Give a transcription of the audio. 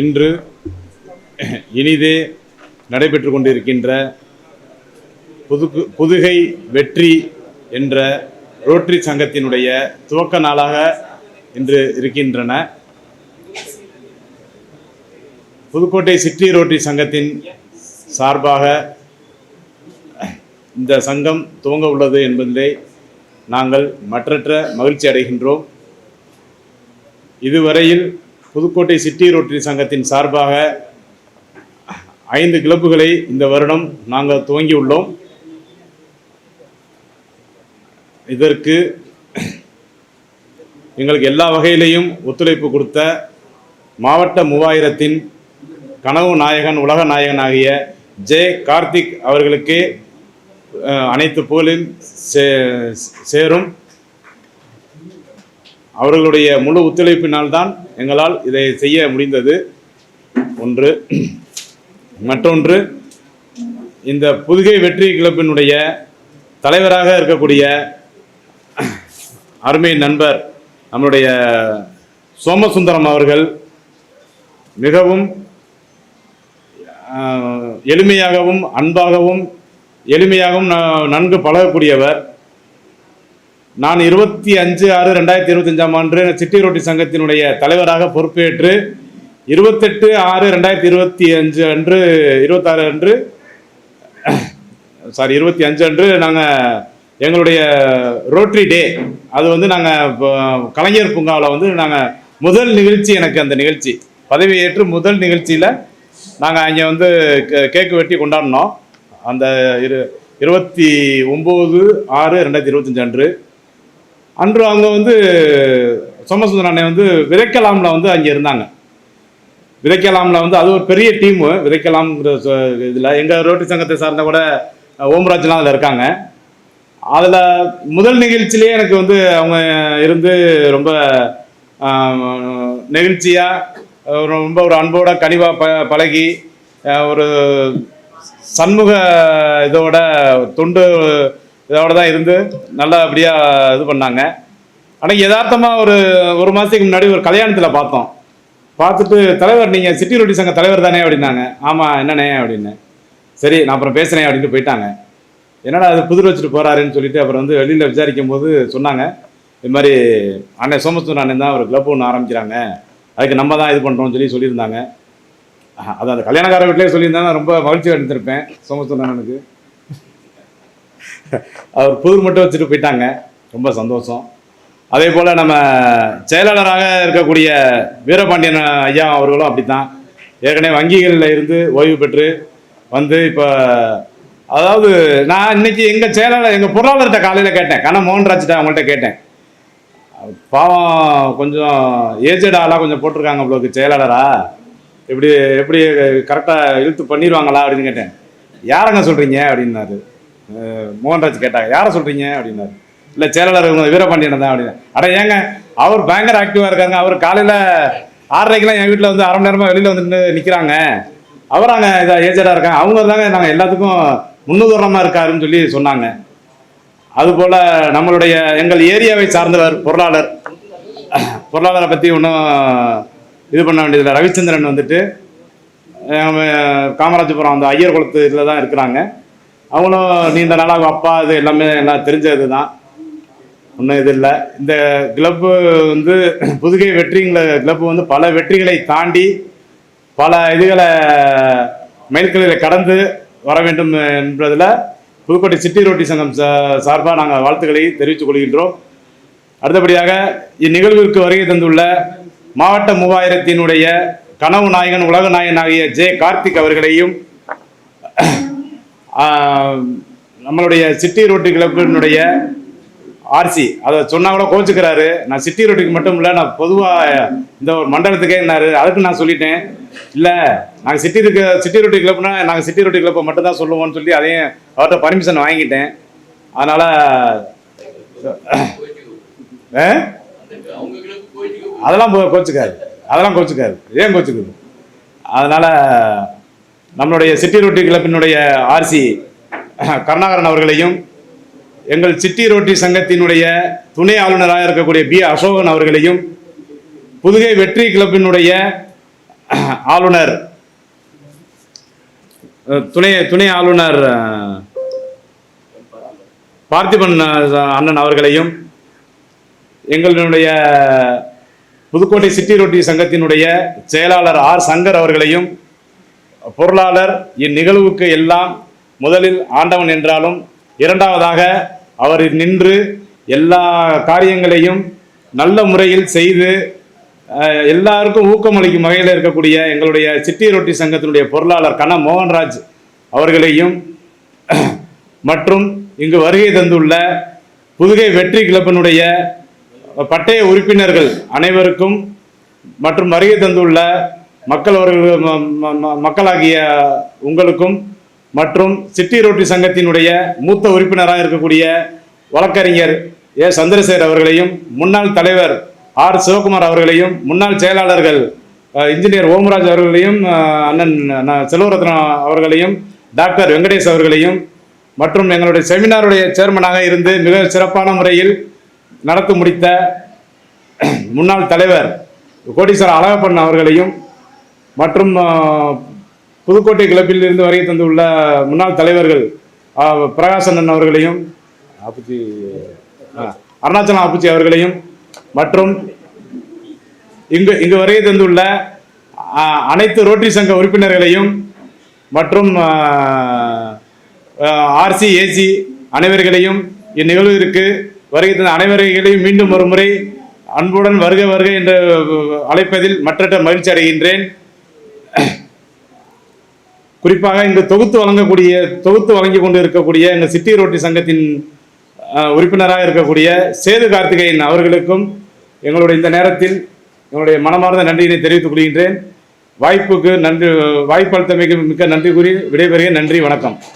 இன்று இனிதே நடைபெற்று கொண்டிருக்கின்ற புதுகை வெற்றி என்ற ரோட்டரி சங்கத்தினுடைய துவக்க நாளாக இன்று இருக்கின்றன. புதுக்கோட்டை சிட்டி ரோட்டரி சங்கத்தின் சார்பாக இந்த சங்கம் துவங்க உள்ளது என்பதிலே நாங்கள் மற்றற்ற மகிழ்ச்சி அடைகின்றோம். இதுவரையில் புதுக்கோட்டை சிட்டி ரோட்டரி சங்கத்தின் சார்பாக 5 கிளப்புகளை இந்த வருடம் நாங்கள் துவங்கியுள்ளோம். இதற்கு எங்களுக்கு எல்லா வகையிலையும் ஒத்துழைப்பு கொடுத்த மாவட்ட 3000 கனவு நாயகன் உலக நாயகன் ஆகிய ஜே கார்த்திக் அவர்களுக்கு அனைத்து புகழில் சேரும். அவர்களுடைய முழு ஒத்துழைப்பினால்தான் எங்களால் இதை செய்ய முடிந்தது. ஒன்று. மற்றொன்று, இந்த புதுகை வெற்றி கிளப்பினுடைய தலைவராக இருக்கக்கூடிய அருமை நண்பர் நம்முடைய சோமசுந்தரம் அவர்கள் மிகவும் எளிமையாகவும் அன்பாகவும் நன்கு பழகக்கூடியவர். நான் 25/6/2025 சிட்டி ரோட்டரி சங்கத்தினுடைய தலைவராக பொறுப்பேற்று 28/6/2025 அன்று 25 அன்று நாங்கள் எங்களுடைய ரோட்டரி டே, அது வந்து நாங்கள் கலைஞர் பூங்காவில் நாங்கள் முதல் நிகழ்ச்சி, எனக்கு அந்த நிகழ்ச்சி பதவியேற்று முதல் நிகழ்ச்சியில் நாங்கள் அங்கே கேக்கு வெட்டி கொண்டாடினோம். அந்த 29/6/2025 அன்று அவங்க சோமசுந்தர அண்ணன் விதைக்கலாமில் அங்கே இருந்தாங்க. விதைக்கலாமில் அது ஒரு பெரிய டீமு. விதைக்கலாம்ங்கிற இதில் எங்கள் ரோட்டரி சங்கத்தை சார்ந்த கூட ஓம்ராஜ்லாம் அதில் இருக்காங்க. அதில் முதல் நிகழ்ச்சியிலே எனக்கு அவங்க இருந்து ரொம்ப நெகிழ்ச்சியாக ரொம்ப ஒரு அன்போட கனிவாக பழகி ஒரு சண்முக இதோட தொண்டு இதோட தான் இருந்து நல்லா அப்படியாக இது பண்ணாங்க. ஆனால் யதார்த்தமாக ஒரு மாதத்துக்கு முன்னாடி ஒரு கல்யாணத்தில் பார்த்தோம். பார்த்துட்டு, தலைவர் நீங்கள் சிட்டி ரோட்டரி சங்க தலைவர் தானே அப்படின்னாங்க. ஆமாம், என்னண்ணே அப்படின்னு. சரி, நான் அப்புறம் பேசுகிறேன் அப்படின்ட்டு போயிட்டாங்க. என்னடா அது புதிர் வச்சுட்டு போகிறாருன்னு சொல்லிட்டு அப்புறம் வெளியில் விசாரிக்கும் போது சொன்னாங்க, இது மாதிரி அண்ணன் சோமசுந்தர அண்ணன் தான் ஒரு கிளப் ஒன்று ஆரம்பிக்கிறாங்க, அதுக்கு நம்ம தான் இது பண்ணுறோம்னு சொல்லியிருந்தாங்க. அது அந்த கல்யாணக்கார வீட்டிலே சொல்லியிருந்தாங்க. ரொம்ப மகிழ்ச்சி அடைந்திருப்பேன் சோமசுந்தர அண்ணனுக்கு. அவர் புதிர் மட்டும் வச்சுட்டு போயிட்டாங்க. ரொம்ப சந்தோஷம். அதே போல் நம்ம செயலாளராக இருக்கக்கூடிய வீரபாண்டியன் ஐயா அவர்களும் அப்படித்தான். ஏற்கனவே வங்கிகளில் இருந்து ஓய்வு பெற்று இப்போ அதாவது நான் இன்னைக்கு எங்கள் செயலாளர் எங்கள் பொருளாளர்கிட்ட காலையில் கேட்டேன், கண்ண மோகன்ராஜ்கிட்ட அவங்கள்ட்ட கேட்டேன். பாவம் கொஞ்சம் ஏஜெட் ஆளாக கொஞ்சம் போட்டிருக்காங்க உங்களுக்கு செயலாளரா, எப்படி கரெக்டாக இழுத்து பண்ணிடுவாங்களா அப்படின்னு கேட்டேன். யாரங்க சொல்கிறீங்க அப்படின்னாரு. மோகன்ராஜ் கேட்டாங்க, யாரை சொல்கிறீங்க அப்படின்னாரு. இல்லை, செயலாளர் வீரபாண்டியன் தான் அப்படின்னு. அட ஏங்க, அவர் பயங்கர ஆக்டிவாக இருக்காங்க. அவர் காலையில் 6:30க்கெலாம் என் வீட்டில் 1/2 மணி நேரமாக வெளியில் நிற்கிறாங்க. அவராங்க இதாக ஏஜெடாக இருக்காங்க, அவங்க தாங்க நாங்கள் எல்லாத்துக்கும் முன்னுதாரணமாக இருக்காருன்னு சொல்லி சொன்னாங்க. அதுபோல் நம்மளுடைய எங்கள் ஏரியாவை சார்ந்தவர் பொருளாளரை பற்றி ஒன்றும் இது பண்ண வேண்டியதில்லை. ரவிச்சந்திரன் காமராஜபுரம் அந்த ஐயர் குளத்து இதில் தான் இருக்கிறாங்க. அவங்களும் நீண்ட நாளாக அப்பா இது எல்லாமே எல்லாம் தெரிஞ்சது தான், ஒன்றும் இது இல்லை. இந்த கிளப்பு புதுகை வெற்றிங்கிற கிளப்பு பல வெற்றிகளை தாண்டி பல இதுகளை மைல்கல்லை கடந்து வர வேண்டும் என்பதில் புதுக்கோட்டை சிட்டி ரோட்டரி சங்கம் சார்பாக நாங்கள் வாழ்த்துக்களை தெரிவித்துக் கொள்கின்றோம். அடுத்தபடியாக இந்நிகழ்விற்கு வருகை தந்துள்ள மாவட்ட 3000 கனவு நாயகன் உலக நாயகன் ஆகிய ஜே கார்த்திக் அவர்களையும் நம்மளுடைய சிட்டி ரோட்டரி கிளப்பினுடைய ஆர்சி அதை சொன்னால் கூட கோச்சுக்கிறாரு. நான் சிட்டி ரோட்டிக்கு மட்டும் இல்லை, நான் பொதுவாக இந்த ஒரு மண்டலத்துக்கே என்னாரு. அதுக்கு நான் சொல்லிட்டேன், இல்லை நாங்கள் சிட்டி ரோட்டரி கிளப்னா நாங்கள் சிட்டி ரோட்டரி கிளப்பை மட்டும்தான் சொல்லுவோம்னு சொல்லி அதையும் அவர்கிட்ட பர்மிஷன் வாங்கிட்டேன். அதனால் அதெல்லாம் கோச்சுக்காது, ஏன் கோச்சுக்குது? அதனால் நம்மளுடைய சிட்டி ரோட்டரி கிளப்பினுடைய ஆர்சி கருணாகரன் அவர்களையும் எங்கள் சிட்டி ரோட்டரி சங்கத்தினுடைய துணை ஆளுநராக இருக்கக்கூடிய பி அசோகன் அவர்களையும் புதுகை வெற்றி கிளப்பினுடைய ஆளுநர் துணை ஆளுநர் பார்த்திபன் அண்ணன் அவர்களையும், எங்களுடைய புதுக்கோட்டை சிட்டி ரொட்டி சங்கத்தினுடைய செயலாளர் ஆர் சங்கர் அவர்களையும், பொருளாளர் இந்நிகழ்வுக்கு எல்லாம் முதலில் ஆண்டவன் என்றாலும் இரண்டாவதாக அவர் நின்று எல்லா காரியங்களையும் நல்ல முறையில் செய்து எல்லாருக்கும் ஊக்கமளிக்கும் வகையில் இருக்கக்கூடிய எங்களுடைய சிட்டி ரொட்டி சங்கத்தினுடைய பொருளாளர் கன மோகன்ராஜ் அவர்களையும் மற்றும் இங்கு வருகை தந்துள்ள புதுகை வெற்றி கிளப்பினுடைய பட்டய உறுப்பினர்கள் அனைவருக்கும் மற்றும் வருகை தந்துள்ள மக்களாகிய உங்களுக்கும் மற்றும் சிட்டி ரொட்டி சங்கத்தினுடைய மூத்த உறுப்பினராக இருக்கக்கூடிய வழக்கறிஞர் ஏ சந்திரசேகர் அவர்களையும், முன்னாள் தலைவர் ஆர் சிவகுமார் அவர்களையும், முன்னாள் செயலாளர்கள் இன்ஜினியர் ஓம்ராஜ் அவர்களையும், அண்ணன் செல்வரத்னம் அவர்களையும், டாக்டர் வெங்கடேஷ் அவர்களையும் மற்றும் எங்களுடைய செமினாருடைய சேர்மனாக இருந்து மிக சிறப்பான முறையில் நடத்தி முடித்த முன்னாள் தலைவர் கோடீஸ்வரர் அழகப்பன் அவர்களையும் மற்றும் புதுக்கோட்டை கிளப்பில் இருந்து வருகை தந்துள்ள முன்னாள் தலைவர்கள் பிரகாசன் அவர்களையும், அருணாச்சலம் அப்புச்சி அவர்களையும் மற்றும் இங்கு வருகை தந்துள்ள அனைத்து ரோட்டரி சங்க உறுப்பினர்களையும் மற்றும் ஆர்சி ஏசி அனைவர்களையும் இந்நிகழ்விற்கு வருகை தந்த அனைவர்களையும் மீண்டும் ஒரு முறை அன்புடன் வருக வருக என்று அழைப்பதில் மற்றற்ற மகிழ்ச்சி அடைகின்றேன். குறிப்பாக இங்கு தொகுத்து வழங்கி கொண்டு இருக்கக்கூடிய எங்கள் சிட்டி ரோட்டி சங்கத்தின் உறுப்பினராக இருக்கக்கூடிய சேது கார்த்திகேயன் அவர்களுக்கும் எங்களுடைய இந்த நேரத்தில் எங்களுடைய மனமார்ந்த நன்றியினை தெரிவித்துக் கொள்கின்றேன். வாய்ப்பளித்தமைக்கு மிக்க நன்றி கூறி விடைபெறுகிறேன். நன்றி, வணக்கம்.